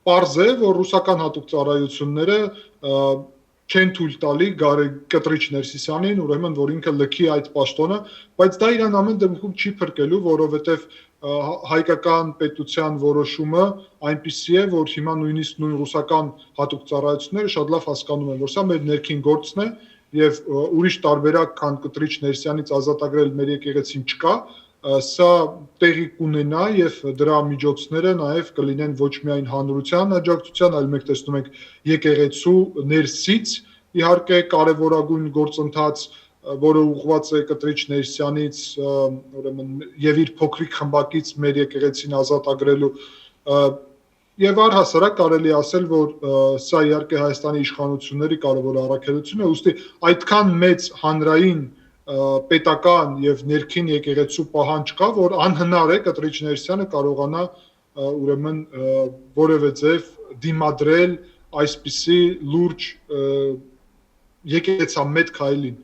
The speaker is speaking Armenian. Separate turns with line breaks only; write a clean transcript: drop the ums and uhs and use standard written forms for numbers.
պարզ է, որ ռուսական հատուկ ծառայությունները չեն թույլ տալի կտրիչ Ներսիսյանին, ուրեմն որ ինքը լքի այդ պաշտոնը, բայց դա իրան ամեն դեպքում չի փրկելու, որովհետև հայկական պետության որոշումը այնպիսի է, որ հիմա նույնիսկ նույն ռուսական հատուկ ծառայությունները շատ լավ հասկանում են, որ սա մեր ներքին գործն է եւ ուրիշ տարբերակ, քան կտրիչ Ներսյանից ազատագրել մեր եկեղեցին չկա, սա տեղի կունենա եւ դրա միջոցները նաեւ կլինեն ոչ միայն հանրության աջակցության, այլ մենք տեսնում ենք եկեղեցու ներսից իհարկե կարևորագույն գործընթաց, որը ուղղված է կտրիչ Ներսյանից, ուրեմն եւ իր փոքրիկ խմբակից մեր եկեղեցին ազատագրելու եւ առհասարակ կարելի ասել, որ սա իհարկե Հայաստանի իշխանությունների կարևոր առաքելություն է, ուստի այդքան մեծ հանրային պետական եւ ներքին եկեղեցու պահանջ կա, որ անհնար է կտրիչ Ներսյանը կարողանա ուրեմն որևէ ձև դիմադրել այսպիսի լուրջ եկեղեցամետ քայլին։